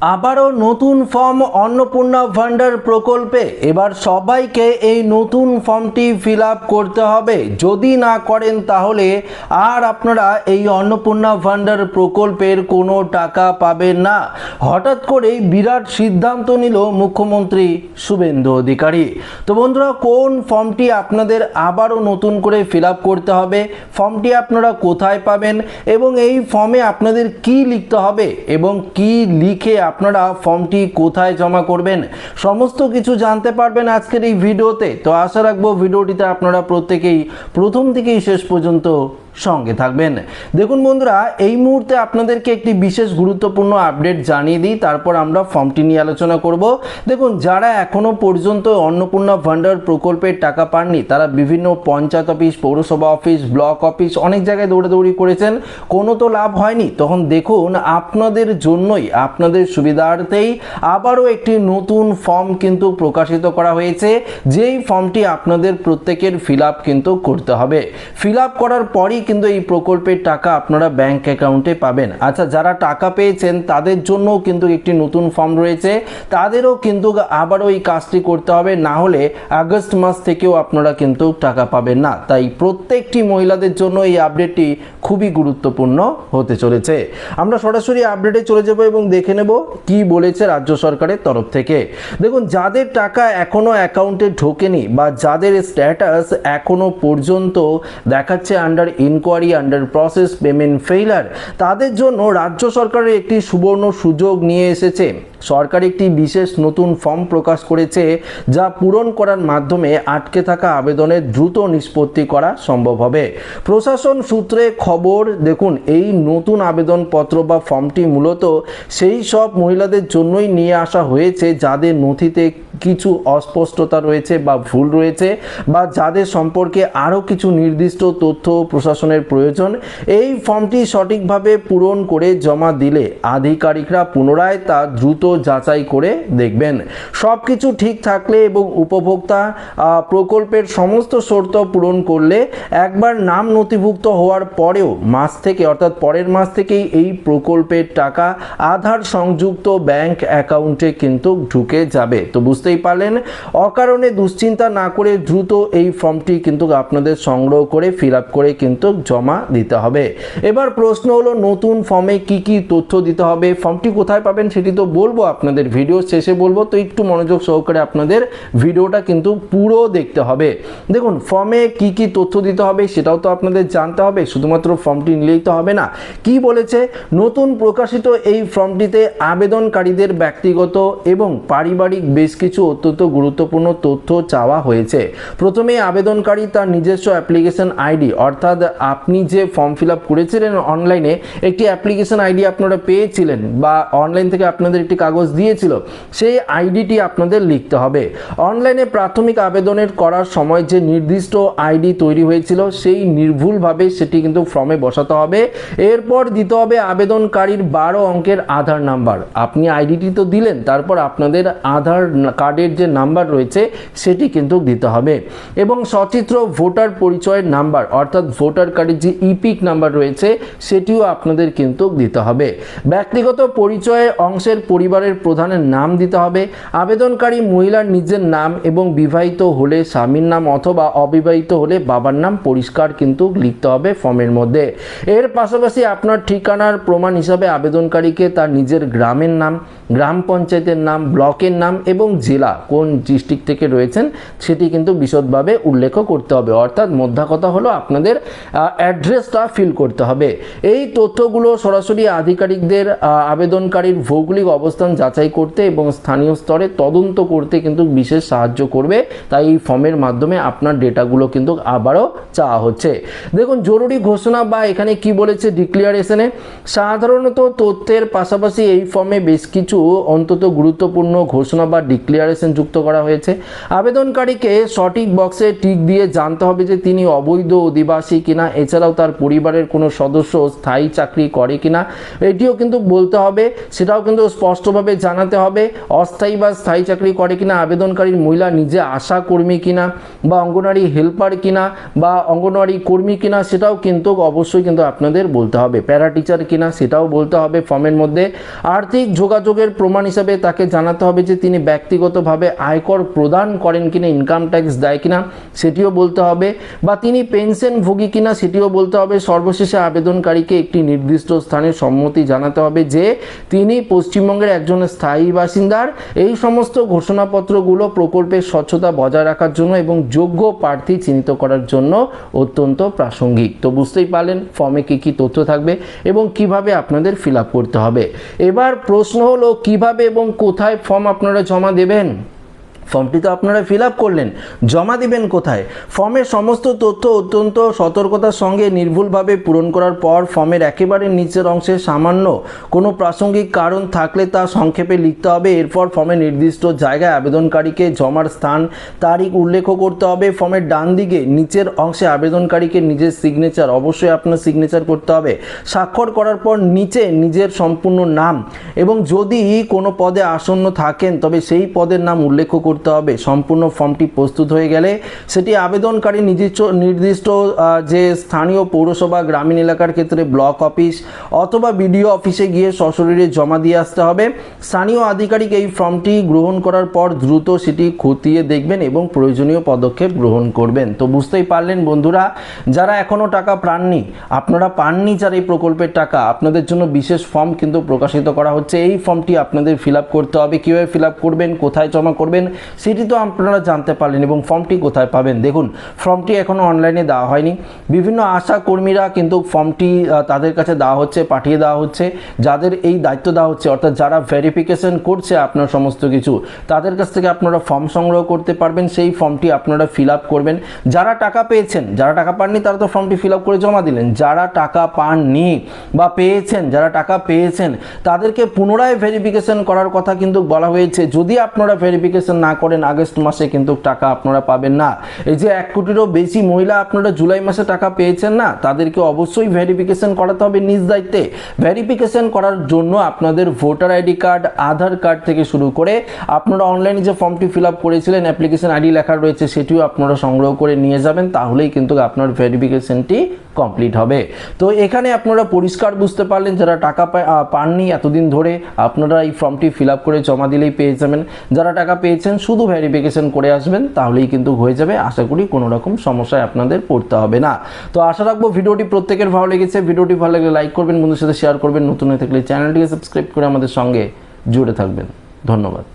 আবারও নতুন ফর্ম অন্নপূর্ণা ভান্ডার প্রকল্পে এবার সবাইকে এই নতুন ফর্মটি ফিল আপ করতে হবে। যদি না করেন তাহলে আর আপনারা এই অন্নপূর্ণা ভান্ডার প্রকল্পের কোনো টাকা পাবেন না। হঠাৎ করেই বিরাট সিদ্ধান্ত নিল মুখ্যমন্ত্রী শুভেন্দু অধিকারী। তো বন্ধুরা, কোন ফর্মটি আপনাদের আবারও নতুন করে ফিল আপ করতে হবে, ফর্মটি আপনারা কোথায় পাবেন এবং এই ফর্মে আপনাদের কি লিখতে হবে এবং কি লিখে আপনারা ফর্মটি কোথায় জমা করবেন, সমস্ত কিছু জানতে পারবেন আজকের এই ভিডিওতে। তো আশা রাখবো ভিডিওটিতে আপনারা প্রত্যেকেই প্রথম থেকেই শেষ পর্যন্ত সঙ্গে থাকবেন। দেখুন বন্ধুরা, এই মুহূর্তে আপনাদেরকে একটি বিশেষ গুরুত্বপূর্ণ আপডেট জানিয়ে দিই, তারপর আমরা ফর্মটি নিয়ে আলোচনা করব। দেখুন, যারা এখনো পর্যন্ত অন্নপূর্ণা ভান্ডার প্রকল্পের টাকা পাননি, তারা বিভিন্ন পঞ্চায়েত অফিস, পৌরসভা অফিস, ব্লক অফিস অনেক জায়গায় দৌড়াদৌড়ি করেছেন, কোনো তো লাভ হয়নি। তখন দেখুন, আপনাদের জন্যই, আপনাদের সুবিধার্থেই আবারও একটি নতুন ফর্ম কিন্তু প্রকাশিত করা হয়েছে, যেই ফর্মটি আপনাদের প্রত্যেকের ফিল আপ কিন্তু করতে হবে। ফিল আপ করার পরই কিন্তু এই প্রকল্পের টাকা আপনারা ব্যাংক অ্যাকাউন্টে পাবেন। আচ্ছা, যারা টাকা পেয়েছেন তাদের জন্য কিন্তু একটি নতুন ফর্ম রয়েছে, তাদেরও কিন্তু আবারও এই কাজটি করতে হবে, না হলে আগস্ট মাস থেকেও আপনারা কিন্তু টাকা পাবেন না। তাই প্রত্যেকটি মহিলাদের জন্য এই আপডেটটি খুবই গুরুত্বপূর্ণ হতে চলেছে। আমরা সরাসরি আপডেটে চলে যাব এবং দেখে নেব কি বলেছে রাজ্য সরকারের তরফ থেকে। দেখুন, যাদের টাকা এখনো অ্যাকাউন্টে ঢোকেনি বা যাদের স্ট্যাটাস এখনো পর্যন্ত দেখাচ্ছে under inquiry, under process, payment failure, তাদের জন্য রাজ্য সরকারের একটি সুবর্ণ সুযোগ নিয়ে এসেছে। সরকার একটি বিশেষ নতুন ফর্ম প্রকাশ করেছে, যা পূরণ করার মাধ্যমে আটকে থাকা আবেদনের দ্রুত নিষ্পত্তি করা সম্ভব হবে। প্রশাসন সূত্রে খবর, দেখুন, এই নতুন আবেদনপত্র বা ফর্মটি মূলত সেই সব মহিলাদের জন্যই নিয়ে আসা হয়েছে যাদের নথিতে কিছু অস্পষ্টতা রয়েছে বা ভুল রয়েছে, বা যাদের সম্পর্কে আরও কিছু নির্দিষ্ট তথ্য প্রশাসনের প্রয়োজন। এই ফর্মটি সঠিকভাবে পূরণ করে জমা দিলে আধিকারিকরা পুনরায় তা দ্রুত যাচাই করে দেখবেন। সব কিছু ঠিক থাকলে এবং উপভোক্তা প্রকল্পের সমস্ত শর্ত পূরণ করলে একবার নাম নথিভুক্ত হওয়ার পরেও মাস থেকে, অর্থাৎ পরের মাস থেকেই এই প্রকল্পের টাকা আধার সংযুক্ত ব্যাংক অ্যাকাউন্টে কিন্তু ঢুকে যাবে। তো বুঝতেই পারলেন, অকারণে দুশ্চিন্তা না করে দ্রুত এই ফর্মটি কিন্তু আপনাদের সংগ্রহ করে ফিল আপ করে কিন্তু জমা দিতে হবে। এবার প্রশ্ন হলো, নতুন ফর্মে কি কি তথ্য দিতে হবে, ফর্মটি কোথায় পাবেন সেটি তো বলবো আপনাদের ভিডিও শেষে বলবো, তো একটু মনোযোগ সহকারে আপনাদের ভিডিওটা কিন্তু পুরো দেখতে হবে। দেখুন, ফর্মে কি কি তথ্য দিতে হবে সেটাও তো আপনাদের জানতে হবে, শুধুমাত্র ফর্মটি নিলেই তো হবে না। কি বলেছে, নতুন প্রকাশিত এই ফর্মটিতে আবেদনকারীদের ব্যক্তিগত এবং পারিবারিক বেশ কিছু অত্যন্ত গুরুত্বপূর্ণ তথ্য চাওয়া হয়েছে। প্রথমে আবেদনকারী তার নিজস্ব অ্যাপ্লিকেশন আইডি, অর্থাৎ আপনি যে ফর্ম ফিল আপ করেছিলেন অনলাইনে, একটি অ্যাপ্লিকেশন আইডি আপনারা পেয়েছিলেন বা অনলাইন থেকে আপনাদের একটি কাগজ দিয়েছিল, সেই আইডিটি আপনাদের লিখতে হবে। অনলাইনে প্রাথমিক আবেদনের করার সময় যে নির্দিষ্ট আইডি তৈরি হয়েছিল, সেই নির্ভুলভাবে সেটি কিন্তু ফর্মে বসাতে হবে। এরপর দিতে হবে আবেদনকারীর 12 অঙ্কের আধার নাম্বার। আপনি আইডিটি তো দিলেন, তারপর আপনাদের আধার কার্ডের যে নাম্বার রয়েছে সেটি কিন্তু দিতে হবে, এবং সচিত্র ভোটার পরিচয়ের নাম্বার, অর্থাৎ ভোটার কার্ডের যে ইপিক নাম্বার রয়েছে সেটিও আপনাদের কিন্তু দিতে হবে। ব্যক্তিগত পরিচয়ে অংশের পরিবারের প্রধানের নাম দিতে হবে। আবেদনকারী মহিলার নিজের নাম এবং বিবাহিত হলে স্বামীর নাম অথবা অবিবাহিত হলে বাবার নাম পরিষ্কার কিন্তু লিখতে হবে ফর্মের মধ্যে। এর পাশাপাশি আপনার ঠিকানার প্রমাণ হিসাবে আবেদনকারীকে তার নিজের গ্রামের নাম, গ্রাম পঞ্চায়েতের নাম, ব্লকের নাম এবং জেলা, কোন ডিস্ট্রিক্ট থেকে রয়েছেন সেটি কিন্তু বিশদভাবে উল্লেখ করতে হবে। অর্থাৎ মোদ্দা কথা হলো আপনাদের অ্যাড্রেসটা ফিল করতে হবে। এই তথ্যগুলো সরাসরি আধিকারিকদের আবেদনকারীর ভৌগোলিক অবস্থান যাচাই করতে এবং স্থানীয় স্তরে তদন্ত করতে কিন্তু বিশেষ সাহায্য করবে। তাই এই ফর্মের মাধ্যমে আপনার ডেটাগুলো কিন্তু আবারও চাওয়া হচ্ছে। দেখুন, জরুরি ঘোষণা বা এখানে কি বলেছে ডিক্লিয়ারেশনে, সাধারণত তথ্যের পাশাপাশি এই ফর্মে বেশ কিছু অন্তত গুরুত্বপূর্ণ ঘোষণা বা ডিক্লিয়ারেশন যুক্ত করা হয়েছে। আবেদনকারীকে সঠিক বক্সে টিক দিয়ে জানতে হবে যে তিনি অবৈধ অধিবাসী কিনা, এছাড়াও তার পরিবারের কোনো সদস্য স্থায়ী চাকরি করে কিনা এটিও কিন্তু বলতে হবে, সেটাও কিন্তু স্পষ্টভাবে জানাতে হবে। অস্থায়ী বা স্থায়ী চাকরি করে কিনা, আবেদনকারীর মহিলা নিজে আশা কর্মী কিনা বা অঙ্গনওয়াড়ি হেল্পার কিনা বা অঙ্গনওয়াড়ি কর্মী কিনা সেটাও কিন্তু অবশ্যই কিন্তু আপনাদের বলতে হবে। প্যারা টিচার কিনা সেটাও বলতে হবে ফর্মের মধ্যে। আর্থিক যোগাযোগের প্রমাণ হিসাবে তাকে জানাতে হবে যে তিনি ব্যক্তিগতভাবে আয়কর প্রদান করেন কিনা, ইনকাম ট্যাক্স দেয় কিনা সেটিও বলতে হবে, বা তিনি পেনশনভোগী কিনা সেটিও বলতে হবে। সর্বশেষে আবেদনকারীকে একটি নির্দিষ্ট স্থানে সম্মতি জানাতে হবে যে তিনি পশ্চিমবঙ্গের একজন স্থায়ী বাসিন্দার। এই সমস্ত ঘোষণাপত্রগুলো প্রকল্পের স্বচ্ছতা বজায় রাখার জন্য এবং যোগ্য প্রার্থী চিহ্নিত করার জন্য অত্যন্ত প্রাসঙ্গিক। তো বুঝতেই পারলেন ফর্মে কী কী তথ্য থাকবে এবং কিভাবে আপনাদের ফিল আপ করতে হবে। এবার প্রশ্ন হলো কিভাবে এবং কোথায় ফর্ম আপনারা জমা দেবেন। ফর্মটি তো আপনারা ফিল আপ করলেন, জমা দিবেন কোথায়? ফর্মের সমস্ত তথ্য অত্যন্ত সতর্কতার সঙ্গে নির্ভুলভাবে পূরণ করার পর ফর্মের একেবারে নিচের অংশে সামান্য কোনো প্রাসঙ্গিক কারণ থাকলে তা সংক্ষেপে লিখতে হবে। এরপর ফর্মের নির্দিষ্ট জায়গায় আবেদনকারীকে জমার স্থান তারিখ উল্লেখ করতে হবে। ফর্মের ডান দিকে নিচের অংশে আবেদনকারীকে নিজের সিগনেচার, অবশ্যই আপনার সিগনেচার করতে হবে। স্বাক্ষর করার পর নিচে নিজের সম্পূর্ণ নাম এবং যদি কোনো পদে আসন্ন থাকেন তবে সেই পদের নাম উল্লেখ করতে হবে। সম্পূর্ণ ফর্মটি প্রস্তুত হয়ে গেলে সেটি আবেদনকারী নির্দিষ্ট যে স্থানীয় পৌরসভা, গ্রামীণ এলাকার ক্ষেত্রে ব্লক অফিস অথবা বিডিও অফিসে গিয়ে সশরীরে জমা দিয়ে আসতে হবে। স্থানীয় আধিকারিক এই ফর্মটি গ্রহণ করার পর দ্রুত সেটি খতিয়ে দেখবেন এবং প্রয়োজনীয় পদক্ষেপ গ্রহণ করবেন। তো বুঝতেই পারলেন বন্ধুরা, যারা এখনও টাকা পাননি, আপনারা পাননি যারা এই প্রকল্পের টাকা, আপনাদের জন্য বিশেষ ফর্ম কিন্তু প্রকাশিত করা হচ্ছে। এই ফর্মটি আপনাদের ফিল আপ করতে হবে। কীভাবে ফিল আপ করবেন, কোথায় জমা করবেন সেটি তো আপনারা জানতে পারলেন এবং ফর্মটি কোথায় পাবেন। দেখুন, ফর্মটি এখনও অনলাইনে দেওয়া হয়নি। বিভিন্ন আশা কর্মীরা কিন্তু ফর্মটি তাদের কাছে দেওয়া হচ্ছে, পাঠিয়ে দেওয়া হচ্ছে। যাদের এই দায়িত্ব দেওয়া হচ্ছে, অর্থাৎ যারা ভেরিফিকেশন করছে আপনার সমস্ত কিছু, তাদের কাছ থেকে আপনারা ফর্ম সংগ্রহ করতে পারবেন। সেই ফর্মটি আপনারা ফিল আপ করবেন। যারা টাকা পেয়েছেন, যারা টাকা পাননি তারা তো ফর্মটি ফিল আপ করে জমা দিলেন। যারা টাকা পাননি বা পেয়েছেন, যারা টাকা পেয়েছেন তাদেরকে পুনরায় ভেরিফিকেশন করার কথা কিন্তু বলা হয়েছে। যদি আপনারা ভেরিফিকেশন না করেন আগস্ট মাসে কিন্তু টাকা আপনারা পাবেন না। এই যে 1 কোটিরও বেশি মহিলা আপনারা জুলাই মাসে টাকা পেয়েছেন না, তাদেরকে অবশ্যই ভেরিফিকেশন করাতে হবে নিজ দায়িত্বে। ভেরিফিকেশন করার জন্য আপনাদের ভোটার আইডি কার্ড, আধার কার্ড থেকে শুরু করে আপনারা অনলাইনে যে ফর্মটি ফিল আপ করেছিলেন, অ্যাপ্লিকেশন আইডি লেখা রয়েছে, সেটিও আপনারা সংগ্রহ করে নিয়ে যাবেন। তাহলেই কিন্তু আপনার ভেরিফিকেশনটি কমপ্লিট হবে। তো এখানে আপনারা পরিষ্কার বুঝতে পারলেন, যারা টাকা পাননি এতদিন ধরে আপনারা এই ফর্মটি ফিল আপ করে জমা দিলেই পেয়ে যাবেন। যারা টাকা পেয়েছেন শুধু ভেরিফিকেশন করে আসবেন, তাহলেই কিন্তু হয়ে যাবে। আশা করি কোনো রকম সমস্যায় আপনাদের পড়তে হবে না। তো আশা রাখবো ভিডিওটি প্রত্যেকের ভালো লেগেছে। ভিডিওটি ভালো লাগলে লাইক করবেন, বন্ধুদের সাথে শেয়ার করবেন। নতুন হয়ে থাকলে চ্যানেলটিকে সাবস্ক্রাইব করে আমাদের সঙ্গে জুড়ে থাকবেন। ধন্যবাদ।